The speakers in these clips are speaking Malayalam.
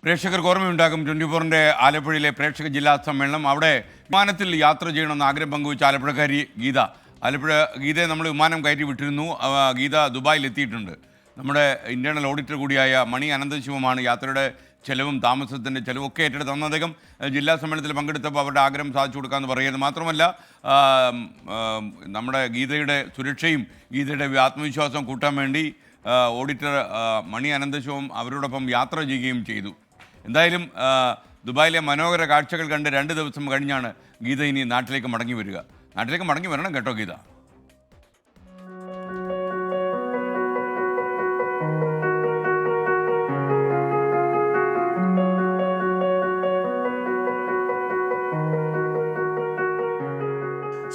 പ്രേക്ഷകർക്ക് ഓർമ്മയുണ്ടാകും 24-ന്റെ ആലപ്പുഴയിലെ പ്രേക്ഷക ജില്ലാ സമ്മേളനം. അവിടെ വിമാനത്തിൽ യാത്ര ചെയ്യണമെന്ന് ആഗ്രഹം പങ്കുവെച്ച ആലപ്പുഴക്കാരി ഗീത. ഗീതയെ നമ്മൾ വിമാനം കയറ്റി വിട്ടിരുന്നു. ഗീത ദുബായിൽ എത്തിയിട്ടുണ്ട്. നമ്മുടെ ഇന്റേണൽ ഓഡിറ്റർ കൂടിയായ മണി അനന്തശിവമാണ് യാത്രയുടെ ചെലവും താമസത്തിൻ്റെ ചെലവൊക്കെ ഏറ്റെടുത്ത് തന്ന. അദ്ദേഹം ജില്ലാ സമ്മേളനത്തിൽ പങ്കെടുത്തപ്പോൾ അവരുടെ ആഗ്രഹം സാധിച്ചു കൊടുക്കാമെന്ന് പറയുന്നത് മാത്രമല്ല, നമ്മുടെ ഗീതയുടെ സുരക്ഷയും ഗീതയുടെ ആത്മവിശ്വാസം കൂട്ടാൻ വേണ്ടി ഓഡിറ്റർ മണി അനന്തശിവം അവരോടൊപ്പം യാത്ര ചെയ്യുകയും ചെയ്തു. എന്തായാലും ദുബായിലെ മനോഹര കാഴ്ചകൾ കണ്ട് 2 ദിവസം കഴിഞ്ഞാണ് ഗീത ഇനി നാട്ടിലേക്ക് മടങ്ങി വരിക. നാട്ടിലേക്ക് മടങ്ങി വരണം കേട്ടോ ഗീത.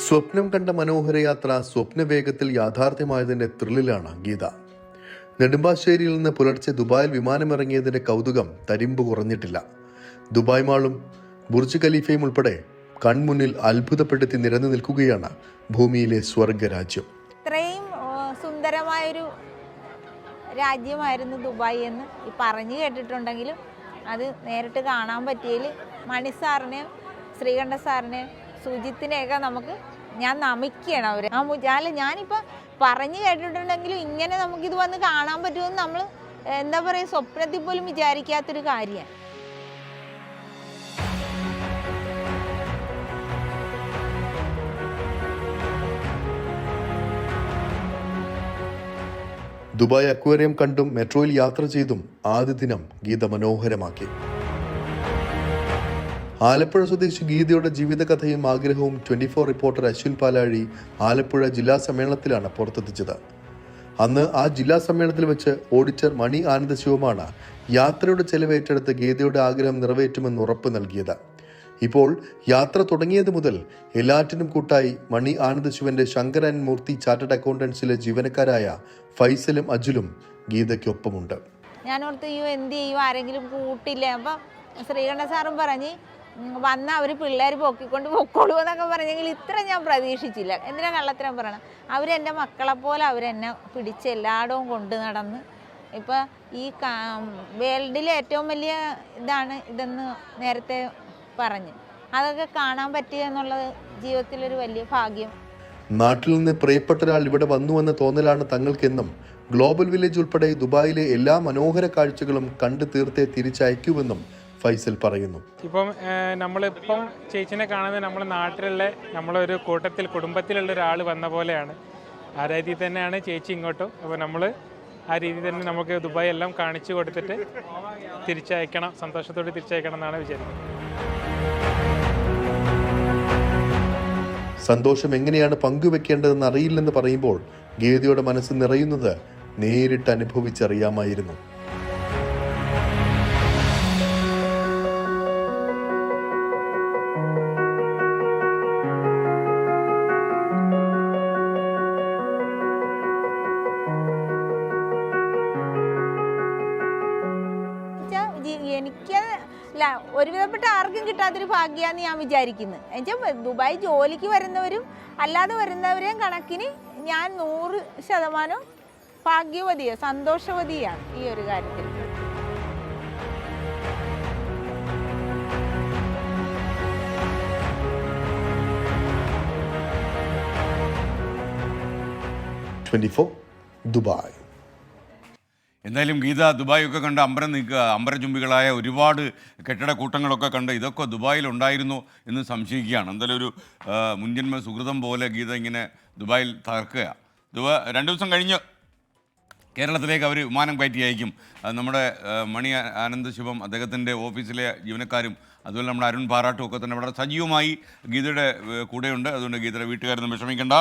സ്വപ്നം കണ്ട മനോഹര യാത്ര സ്വപ്നവേഗത്തിൽ യാഥാർത്ഥ്യമായതിന്റെ ത്രില്ലിലാണ് ഗീത. നെടുമ്പാശ്ശേരിയിൽ നിന്ന് പുലർച്ചെ ദുബായിൽ വിമാനമിറങ്ങിയതിന്റെ കൗതുകം തരിമ്പ് കുറഞ്ഞിട്ടില്ല. ദുബായ് മാളും ബുർജ് ഖലീഫയും ഉൾപ്പെടെ കൺമുന്നിൽ അത്ഭുതപ്പെടുത്തി നിരന്നു നിൽക്കുകയാണ് ഭൂമിയിലെ സ്വർഗരാജ്യം. ഇത്രയും സുന്ദരമായൊരു രാജ്യമായിരുന്നു ദുബായ് എന്ന് പറഞ്ഞു കേട്ടിട്ടുണ്ടെങ്കിലും അത് നേരിട്ട് കാണാൻ പറ്റിയതിൽ മണി സാറിനെയും ശ്രീകണ്ഠ സാറിനെയും സുജിത്തിനെയൊക്കെ ഞാൻ നമിക്കുകയാണ് അവർ. ഞാനിപ്പോൾ പറഞ്ഞു കേട്ടിട്ടുണ്ടെങ്കിലും ഇങ്ങനെ നമുക്കിത് വന്ന് കാണാൻ പറ്റുമെന്ന് നമ്മൾ എന്താ പറയുക, സ്വപ്നത്തിൽ പോലും വിചാരിക്കാത്തൊരു കാര്യമാണ്. ദുബായ് അക്വേറിയം കണ്ടും മെട്രോയിൽ യാത്ര ചെയ്തും ആദ്യ ദിനം ഗീത മനോഹരമാക്കി. ആലപ്പുഴ സ്വദേശി ഗീതയുടെ ജീവിതകഥയും ആഗ്രഹവും 24 റിപ്പോർട്ടർ അശ്വിൻ പാലാഴി ആലപ്പുഴ ജില്ലാ സമ്മേളനത്തിലാണ് പുറത്തെത്തിച്ചത്. അന്ന് ആ ജില്ലാ സമ്മേളനത്തിൽ വെച്ച് ഓഡിറ്റർ മണി ആനന്ദശിവമാണ് യാത്രയുടെ ചെലവേറ്റെടുത്ത് ഗീതയുടെ ആഗ്രഹം നിറവേറ്റുമെന്ന് ഉറപ്പ് നൽകിയത്. ഇപ്പോൾ യാത്ര തുടങ്ങിയത് മുതൽ എല്ലാറ്റിനും കൂട്ടായി മണി ആനന്ദശിവന്റെ ശങ്കരൻ മൂർത്തി ചാർട്ടേഡ് അക്കൗണ്ടൻസിലെ ജീവനക്കാരായ ഫൈസലും അജുലും ഗീതയ്ക്കൊപ്പമുണ്ട്. ഞാനോർത്ത് എന്ത് ചെയ്യും, ആരെങ്കിലും കൂട്ടില്ല. അപ്പം ശ്രീകണ്ഠ സാറും പറഞ്ഞ് വന്ന അവർ പിള്ളേർ പൊക്കോളൂ എന്നൊക്കെ പറഞ്ഞെങ്കിൽ ഇത്ര ഞാൻ പ്രതീക്ഷിച്ചില്ല. എന്തിനാ കള്ളത്തരം പറയണം? അവരെൻ്റെ മക്കളെപ്പോലെ അവരെന്നെ പിടിച്ച് എല്ലായിടവും കൊണ്ട് നടന്ന് ഇപ്പം ഈ വേൾഡിലെ ഏറ്റവും വലിയ ഇതെന്ന് നേരത്തെ പറഞ്ഞ് അതൊക്കെ കാണാൻ പറ്റുക എന്നുള്ളത് ജീവിതത്തിലൊരു വലിയ ഭാഗ്യം. നാട്ടിൽ നിന്ന് പ്രിയപ്പെട്ട ഒരാൾ ഇവിടെ വന്നുവെന്ന തോന്നലാണ് തങ്ങൾക്കെന്നും ഗ്ലോബൽ വില്ലേജ് ഉൾപ്പെടെ ദുബായിലെ എല്ലാ മനോഹര കാഴ്ചകളും കണ്ടു തീർത്തേ തിരിച്ചയക്കുമെന്നും ഫൈസൽ പറയുന്നു. ഇപ്പം നമ്മളിപ്പം ചേച്ചിനെ കാണുന്നത് നമ്മുടെ നാട്ടിലുള്ള നമ്മളൊരു കുടുംബത്തിലുള്ള ഒരാൾ വന്ന പോലെയാണ്. ആ രീതിയിൽ തന്നെയാണ് ചേച്ചി ഇങ്ങോട്ടും. അപ്പോൾ നമ്മൾ ആ രീതിയിൽ തന്നെ നമുക്ക് ദുബായ് എല്ലാം കാണിച്ചു കൊടുത്തിട്ട് തിരിച്ചയക്കണം, സന്തോഷത്തോടെ തിരിച്ചയക്കണം എന്നാണ് വിചാരിക്കുന്നത്. സന്തോഷം എങ്ങനെയാണ് പങ്കുവെക്കേണ്ടതെന്ന് അറിയില്ലെന്ന് പറയുമ്പോൾ ഗീതയുടെ മനസ്സ് നിറയുന്നത് നേരിട്ട് അനുഭവിച്ചറിയാമായിരുന്നു. എനിക്ക് ഒരുവിധപ്പെട്ട ആർക്കും കിട്ടാത്തൊരു ഭാഗ്യമാണെന്ന് ഞാൻ വിചാരിക്കുന്നത്. എന്നുവെച്ചാൽ ദുബായ് ജോലിക്ക് വരുന്നവരും അല്ലാതെ വരുന്നവരെയും കണക്കിന് ഞാൻ 100% ഭാഗ്യവതിയാണ്, സന്തോഷവതിയാണ് ഈ ഒരു കാര്യത്തിൽ. ദുബായ്. എന്തായാലും ഗീത ദുബായൊക്കെ കണ്ട് അമ്പരചുംബികളായ ഒരുപാട് കെട്ടിടക്കൂട്ടങ്ങളൊക്കെ കണ്ട് ഇതൊക്കെ ദുബായിലുണ്ടായിരുന്നു എന്ന് സംശയിക്കുകയാണ്. എന്തായാലും ഒരു മുൻജന്മ സുഹൃതം പോലെ ഗീത ഇങ്ങനെ ദുബായിൽ തകർക്കുക. 2 ദിവസം കഴിഞ്ഞ് കേരളത്തിലേക്ക് അവർ വിമാനം കയറ്റി അയക്കും. നമ്മുടെ മണി ആനന്ദശിവം, അദ്ദേഹത്തിൻ്റെ ഓഫീസിലെ ജീവനക്കാരും അതുപോലെ നമ്മുടെ അരുൺ പാറാട്ടും ഒക്കെ തന്നെ വളരെ സജീവമായി ഗീതയുടെ കൂടെയുണ്ട്. അതുകൊണ്ട് ഗീതയുടെ വീട്ടുകാരൊന്നും വിഷമിക്കേണ്ട.